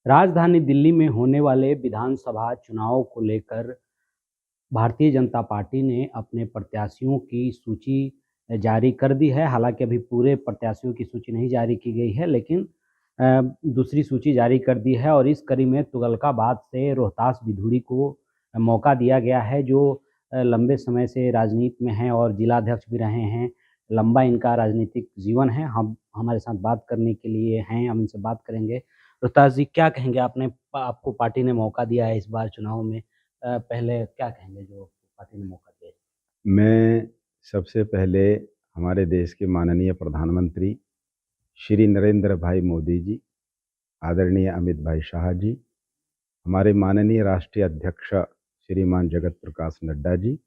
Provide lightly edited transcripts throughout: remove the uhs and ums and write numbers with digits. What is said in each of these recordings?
राजधानी दिल्ली में होने वाले विधानसभा चुनाव को लेकर भारतीय जनता पार्टी ने अपने प्रत्याशियों की सूची जारी कर दी है। हालाँकि अभी पूरे प्रत्याशियों की सूची नहीं जारी की गई है, लेकिन दूसरी सूची जारी कर दी है और इस कड़ी में तुगलकाबाद से रोहतास बिधूड़ी को मौका दिया गया है, जो लंबे समय से राजनीति में हैं और जिलाध्यक्ष भी रहे हैं। लंबा इनका राजनीतिक जीवन है। हम हमारे साथ बात करने के लिए हैं, हम इनसे बात करेंगे। रोहतास जी, क्या कहेंगे? आपको पार्टी ने मौका दिया है इस बार चुनाव में। पहले क्या कहेंगे जो पार्टी ने मौका दिया है? मैं सबसे पहले हमारे देश के माननीय प्रधानमंत्री श्री नरेंद्र भाई मोदी जी, आदरणीय अमित भाई शाह जी, हमारे माननीय राष्ट्रीय अध्यक्ष श्रीमान जगत प्रकाश नड्डा जी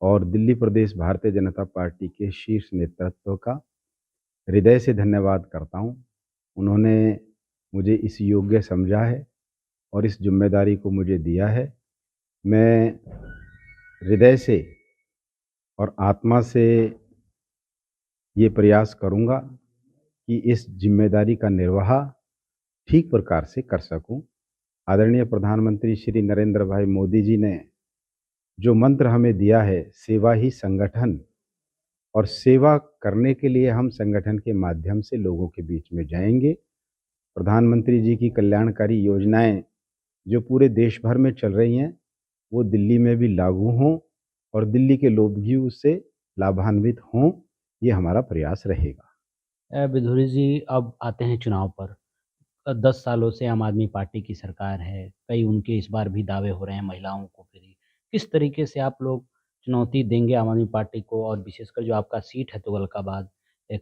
और दिल्ली प्रदेश भारतीय जनता पार्टी के शीर्ष नेतृत्व का हृदय से धन्यवाद करता हूं। उन्होंने मुझे इस योग्य समझा है और इस जिम्मेदारी को मुझे दिया है। मैं हृदय से और आत्मा से ये प्रयास करूंगा कि इस जिम्मेदारी का निर्वाह ठीक प्रकार से कर सकूं। आदरणीय प्रधानमंत्री श्री नरेंद्र भाई मोदी जी ने जो मंत्र हमें दिया है, सेवा ही संगठन, और सेवा करने के लिए हम संगठन के माध्यम से लोगों के बीच में जाएंगे। प्रधानमंत्री जी की कल्याणकारी योजनाएं जो पूरे देश भर में चल रही हैं, वो दिल्ली में भी लागू हों और दिल्ली के लोग भी उससे लाभान्वित हों, ये हमारा प्रयास रहेगा। बिधूरी जी, अब आते हैं चुनाव पर। 10 सालों से आम आदमी पार्टी की सरकार है। कई उनके इस बार भी दावे हो रहे हैं महिलाओं को फ्री। किस तरीके से आप लोग चुनौती देंगे आम आदमी पार्टी को, और विशेषकर जो आपका सीट है तुगलकाबाद,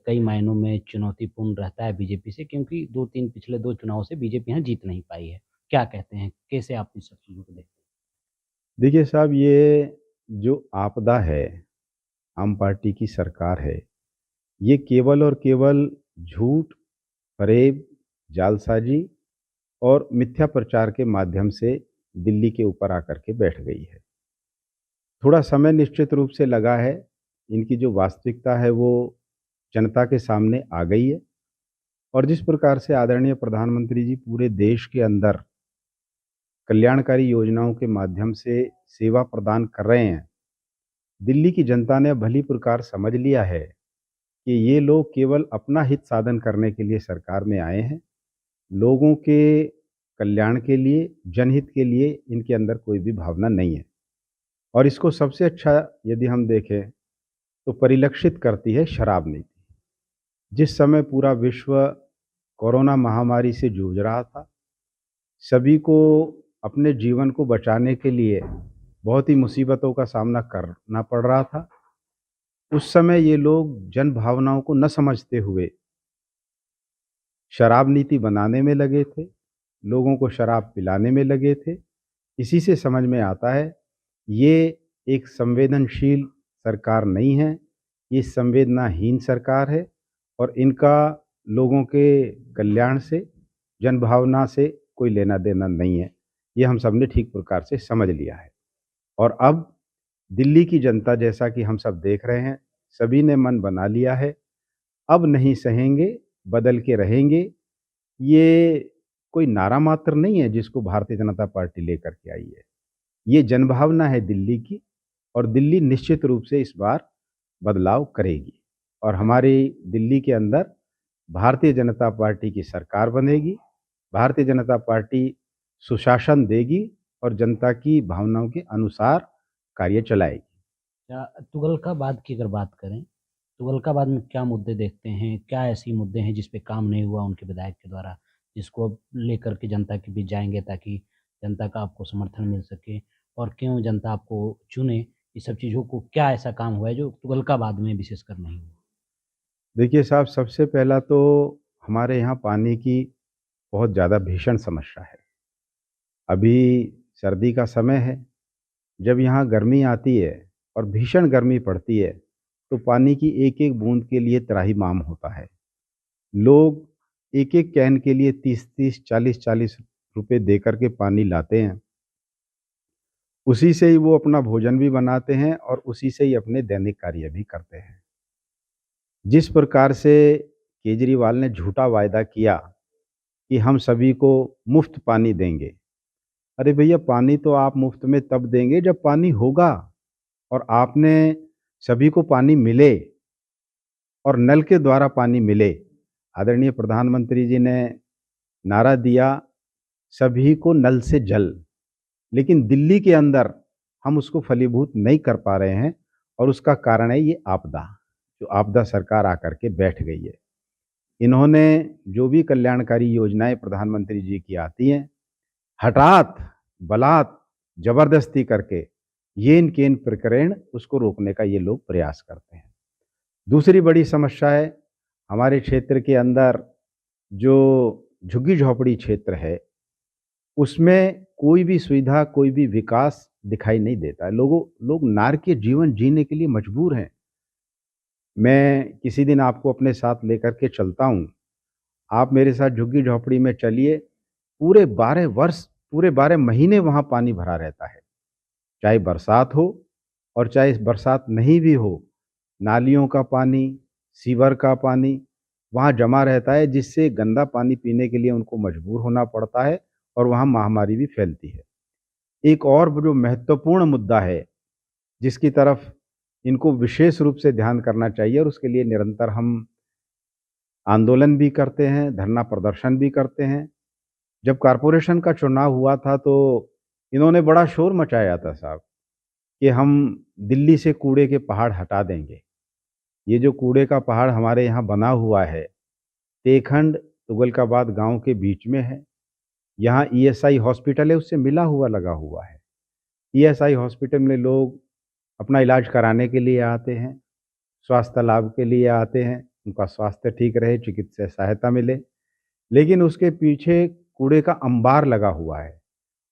कई मायनों में चुनौतीपूर्ण रहता है बीजेपी से, क्योंकि 2-3 पिछले 2 चुनाव से बीजेपी यहाँ जीत नहीं पाई है। क्या कहते हैं? कैसे आप इस सब चीज़ों को देखते हैं? देखिए साहब, ये जो आपदा है, आम पार्टी की सरकार है, ये केवल और केवल झूठ, फरेब, जालसाजी और मिथ्या प्रचार के माध्यम से दिल्ली के ऊपर आकर के बैठ गई है। थोड़ा समय निश्चित रूप से लगा है। इनकी जो वास्तविकता है वो जनता के सामने आ गई है और जिस प्रकार से आदरणीय प्रधानमंत्री जी पूरे देश के अंदर कल्याणकारी योजनाओं के माध्यम से सेवा प्रदान कर रहे हैं, दिल्ली की जनता ने भली प्रकार समझ लिया है कि ये लोग केवल अपना हित साधन करने के लिए सरकार में आए हैं। लोगों के कल्याण के लिए, जनहित के लिए इनके अंदर कोई भी भावना नहीं है। और इसको सबसे अच्छा यदि हम देखें तो परिलक्षित करती है शराब नीति। जिस समय पूरा विश्व कोरोना महामारी से जूझ रहा था, सभी को अपने जीवन को बचाने के लिए बहुत ही मुसीबतों का सामना करना पड़ रहा था, उस समय ये लोग जन भावनाओं को न समझते हुए शराब नीति बनाने में लगे थे, लोगों को शराब पिलाने में लगे थे। इसी से समझ में आता है ये एक संवेदनशील सरकार नहीं है, ये संवेदनाहीन सरकार है और इनका लोगों के कल्याण से, जनभावना से कोई लेना देना नहीं है। ये हम सब ने ठीक प्रकार से समझ लिया है और अब दिल्ली की जनता, जैसा कि हम सब देख रहे हैं, सभी ने मन बना लिया है। अब नहीं सहेंगे, बदल के रहेंगे। ये कोई नारा मात्र नहीं है जिसको भारतीय जनता पार्टी लेकर के आई है। ये जनभावना है दिल्ली की और दिल्ली निश्चित रूप से इस बार बदलाव करेगी और हमारी दिल्ली के अंदर भारतीय जनता पार्टी की सरकार बनेगी। भारतीय जनता पार्टी सुशासन देगी और जनता की भावनाओं के अनुसार कार्य चलाएगी। तुगलकाबाद की अगर बात करें, तुगलकाबाद में क्या मुद्दे देखते हैं? क्या ऐसी मुद्दे हैं जिस पे काम नहीं हुआ उनके विधायक के द्वारा, जिसको अब लेकर के जनता के बीच जाएँगे ताकि जनता का आपको समर्थन मिल सके? और क्यों जनता आपको चुने? ये सब चीज़ों को क्या ऐसा काम हुआ है जो तुगलकाबाद में विशेषकर नहीं हुआ? देखिए साहब, सबसे पहला तो हमारे यहाँ पानी की बहुत ज़्यादा भीषण समस्या है। अभी सर्दी का समय है, जब यहाँ गर्मी आती है और भीषण गर्मी पड़ती है, तो पानी की एक-एक बूंद के लिए त्राहिमाम होता है। लोग एक-एक कैन के लिए 30-30, 40-40 रुपए देकर के पानी लाते हैं। उसी से ही वो अपना भोजन भी बनाते हैं और उसी से ही अपने दैनिक कार्य भी करते हैं। जिस प्रकार से केजरीवाल ने झूठा वायदा किया कि हम सभी को मुफ्त पानी देंगे। अरे भैया, पानी तो आप मुफ्त में तब देंगे जब पानी होगा और आपने सभी को पानी मिले और नल के द्वारा पानी मिले। आदरणीय प्रधानमंत्री जी ने नारा दिया, सभी को नल से जल, लेकिन दिल्ली के अंदर हम उसको फलीभूत नहीं कर पा रहे हैं और उसका कारण है ये आपदा, जो आपदा सरकार आकर के बैठ गई है। इन्होंने जो भी कल्याणकारी योजनाएं प्रधानमंत्री जी की आती हैं, हठात बलात् जबरदस्ती करके ये इनके इन प्रकरण उसको रोकने का ये लोग प्रयास करते हैं। दूसरी बड़ी समस्या है हमारे क्षेत्र के अंदर जो झुग्गी झोपड़ी क्षेत्र है, उसमें कोई भी सुविधा, कोई भी विकास दिखाई नहीं देता है। लोग नारकीय जीवन जीने के लिए मजबूर हैं। मैं किसी दिन आपको अपने साथ लेकर के चलता हूँ। आप मेरे साथ झुग्गी झोपड़ी में चलिए, पूरे 12 वर्ष, पूरे 12 महीने वहाँ पानी भरा रहता है। चाहे बरसात हो और चाहे बरसात नहीं भी हो, नालियों का पानी, सीवर का पानी वहाँ जमा रहता है, जिससे गंदा पानी पीने के लिए उनको मजबूर होना पड़ता है और वहाँ महामारी भी फैलती है। एक और जो महत्वपूर्ण मुद्दा है, जिसकी तरफ इनको विशेष रूप से ध्यान करना चाहिए और उसके लिए निरंतर हम आंदोलन भी करते हैं, धरना प्रदर्शन भी करते हैं। जब कॉरपोरेशन का चुनाव हुआ था तो इन्होंने बड़ा शोर मचाया था साहब, कि हम दिल्ली से कूड़े के पहाड़ हटा देंगे। ये जो कूड़े का पहाड़ हमारे यहाँ बना हुआ है, तेखंड तुगलकाबाद गांव के बीच में है। यहाँ ईएसआई हॉस्पिटल है, उससे मिला हुआ लगा हुआ है। ईएसआई हॉस्पिटल में लोग अपना इलाज कराने के लिए आते हैं, स्वास्थ्य लाभ के लिए आते हैं, उनका स्वास्थ्य ठीक रहे, चिकित्सा सहायता मिले। लेकिन उसके पीछे कूड़े का अंबार लगा हुआ है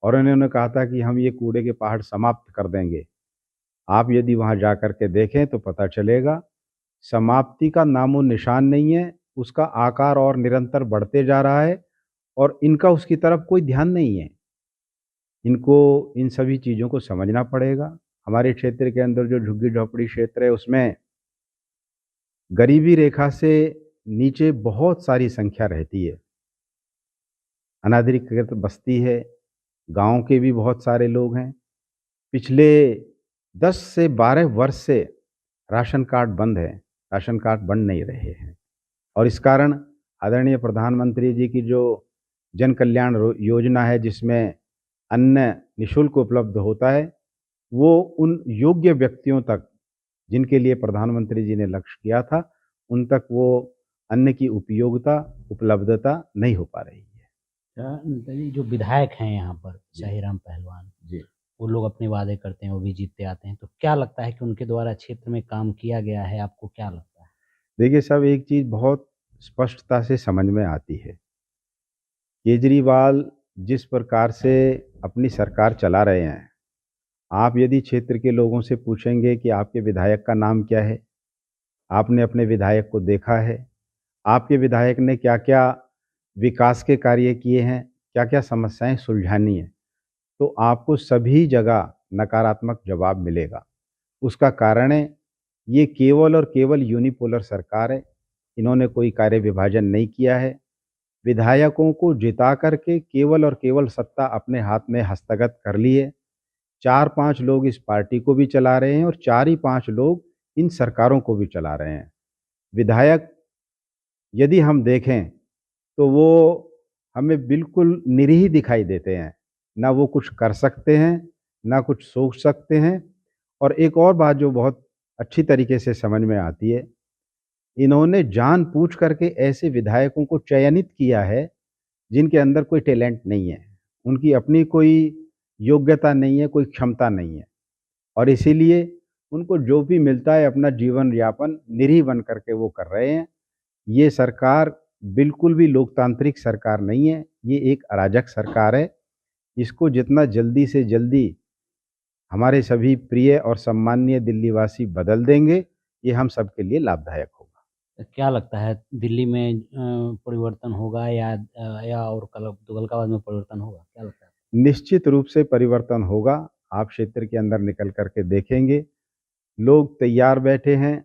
और इन्होंने कहा था कि हम ये कूड़े के पहाड़ समाप्त कर देंगे। आप यदि वहाँ जा कर के देखें तो पता चलेगा, समाप्ति का नामो निशान नहीं है, उसका आकार और निरंतर बढ़ते जा रहा है और इनका उसकी तरफ कोई ध्यान नहीं है। इनको इन सभी चीज़ों को समझना पड़ेगा। हमारे क्षेत्र के अंदर जो झुग्गी झोपड़ी क्षेत्र है, उसमें गरीबी रेखा से नीचे बहुत सारी संख्या रहती है। अनाधिकृत बस्ती है, गांव के भी बहुत सारे लोग हैं। पिछले 10 से 12 वर्ष से राशन कार्ड बंद है, राशन कार्ड बन नहीं रहे हैं और इस कारण आदरणीय प्रधानमंत्री जी की जो जन कल्याण योजना है, जिसमें अन्न निःशुल्क उपलब्ध होता है, वो उन योग्य व्यक्तियों तक, जिनके लिए प्रधानमंत्री जी ने लक्ष्य किया था, उन तक वो अन्न की उपयोगिता, उपलब्धता नहीं हो पा रही है। नेताजी, जो विधायक हैं यहाँ पर शाहीराम पहलवान जी, वो लोग अपने वादे करते हैं, वो भी जीतते आते हैं, तो क्या लगता है कि उनके द्वारा क्षेत्र में काम किया गया है? आपको क्या लगता है? देखिए साहब, एक चीज़ बहुत स्पष्टता से समझ में आती है। केजरीवाल जिस प्रकार से अपनी सरकार चला रहे हैं, आप यदि क्षेत्र के लोगों से पूछेंगे कि आपके विधायक का नाम क्या है, आपने अपने विधायक को देखा है, आपके विधायक ने क्या-क्या विकास के कार्य किए हैं, क्या-क्या समस्याएं सुलझानी है, तो आपको सभी जगह नकारात्मक जवाब मिलेगा। उसका कारण है, ये केवल और केवल यूनिपोलर सरकार है। इन्होंने कोई कार्य विभाजन नहीं किया है। विधायकों को जिता करके केवल और केवल सत्ता अपने हाथ में हस्तगत कर ली है। 4-5 लोग इस पार्टी को भी चला रहे हैं और 4 ही 5 लोग इन सरकारों को भी चला रहे हैं। विधायक यदि हम देखें तो वो हमें बिल्कुल निरीह दिखाई देते हैं। ना वो कुछ कर सकते हैं, ना कुछ सोच सकते हैं। और एक और बात जो बहुत अच्छी तरीके से समझ में आती है, इन्होंने जानबूझ करके ऐसे विधायकों को चयनित किया है जिनके अंदर कोई टैलेंट नहीं है, उनकी अपनी कोई योग्यता नहीं है, कोई क्षमता नहीं है और इसीलिए उनको जो भी मिलता है अपना जीवन यापन निरीह बन करके वो कर रहे हैं। ये सरकार बिल्कुल भी लोकतांत्रिक सरकार नहीं है, ये एक अराजक सरकार है। इसको जितना जल्दी से जल्दी हमारे सभी प्रिय और सम्माननीय दिल्लीवासी बदल देंगे, ये हम सबके लिए लाभदायक होगा। तो क्या लगता है दिल्ली में परिवर्तन होगा या और तुगलकाबाद में परिवर्तन होगा? क्या लगता है? निश्चित रूप से परिवर्तन होगा। आप क्षेत्र के अंदर निकल कर के देखेंगे, लोग तैयार बैठे हैं,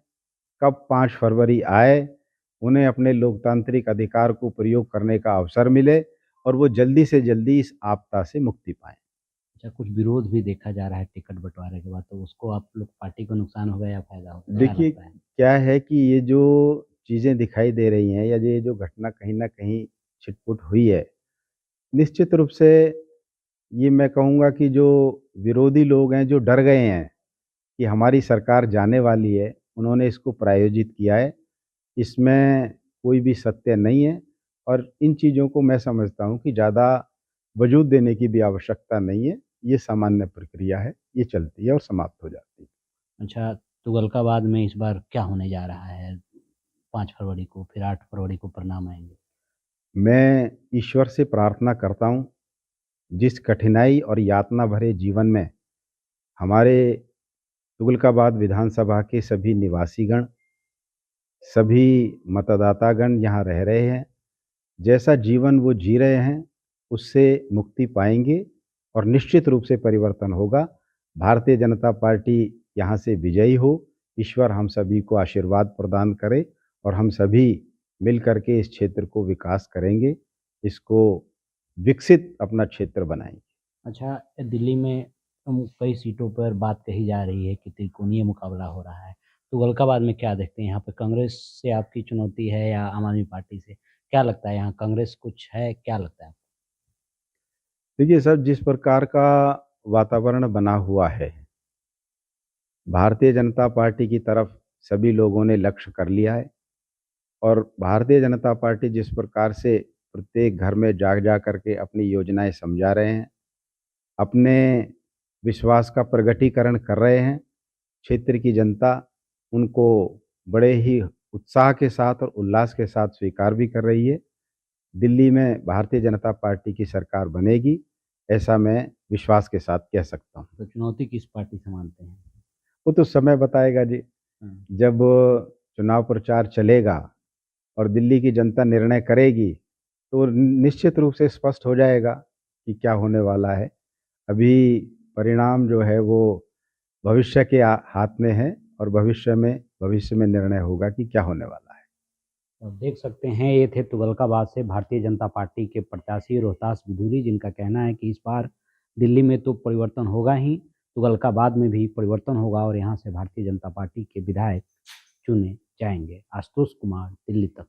कब 5 फरवरी आए, उन्हें अपने लोकतांत्रिक अधिकार को प्रयोग करने का अवसर मिले और वो जल्दी से जल्दी इस आपदा से मुक्ति पाएँ। अच्छा, कुछ विरोध भी देखा जा रहा है टिकट बँटवारे के बाद, तो उसको आप लोग पार्टी को नुकसान होगा या फ़ायदा होगा, क्या देखिए, लगता है? क्या है कि ये जो चीज़ें दिखाई दे रही हैं या ये जो घटना कहीं न कहीं छिटपुट हुई है, निश्चित रूप से ये मैं कहूँगा कि जो विरोधी लोग हैं, जो डर गए हैं कि हमारी सरकार जाने वाली है, उन्होंने इसको प्रायोजित किया है। इसमें कोई भी सत्य नहीं है और इन चीज़ों को मैं समझता हूँ कि ज़्यादा वजूद देने की भी आवश्यकता नहीं है। ये सामान्य प्रक्रिया है, ये चलती है और समाप्त हो जाती है। अच्छा, तुगलकाबाद में इस बार क्या होने जा रहा है? 5 फरवरी को, फिर 8 फरवरी को परिणाम आएँगे। मैं ईश्वर से प्रार्थना करता हूँ, जिस कठिनाई और यातना भरे जीवन में हमारे तुगलकाबाद विधानसभा के सभी निवासीगण, सभी मतदातागण यहाँ रह रहे हैं, जैसा जीवन वो जी रहे हैं, उससे मुक्ति पाएँगे और निश्चित रूप से परिवर्तन होगा। भारतीय जनता पार्टी यहाँ से विजयी हो, ईश्वर हम सभी को आशीर्वाद प्रदान करे और हम सभी मिल कर के इस क्षेत्र को विकास करेंगे, इसको विकसित अपना क्षेत्र बनाएँगे। अच्छा, दिल्ली में कई सीटों पर बात कही जा रही है कि त्रिकोणीय मुकाबला हो रहा है। तुगलकाबाद में क्या देखते हैं? यहाँ पे कांग्रेस से आपकी चुनौती है या आम आदमी पार्टी से? क्या लगता है यहाँ कांग्रेस कुछ है, क्या लगता है? देखिए साहब, जिस प्रकार का वातावरण बना हुआ है, भारतीय जनता पार्टी की तरफ सभी लोगों ने लक्ष्य कर लिया है और भारतीय जनता पार्टी जिस प्रकार से प्रत्येक घर में जा कर के अपनी योजनाएँ समझा रहे हैं, अपने विश्वास का प्रकटीकरण कर रहे हैं, क्षेत्र की जनता उनको बड़े ही उत्साह के साथ और उल्लास के साथ स्वीकार भी कर रही है। दिल्ली में भारतीय जनता पार्टी की सरकार बनेगी, ऐसा मैं विश्वास के साथ कह सकता हूँ। तो चुनौती किस पार्टी से मानते हैं? वो तो समय बताएगा जी। हाँ। जब चुनाव प्रचार चलेगा और दिल्ली की जनता निर्णय करेगी, तो निश्चित रूप से स्पष्ट हो जाएगा कि क्या होने वाला है। अभी परिणाम जो है वो भविष्य के हाथ में है और भविष्य में निर्णय होगा कि क्या होने वाला है। और देख सकते हैं ये थे तुगलकाबाद से भारतीय जनता पार्टी के प्रत्याशी रोहतास बिधूरी, जिनका कहना है कि इस बार दिल्ली में तो परिवर्तन होगा ही, तुगलकाबाद में भी परिवर्तन होगा और यहाँ से भारतीय जनता पार्टी के विधायक चुने जाएंगे। आशुतोष कुमार, दिल्ली तक।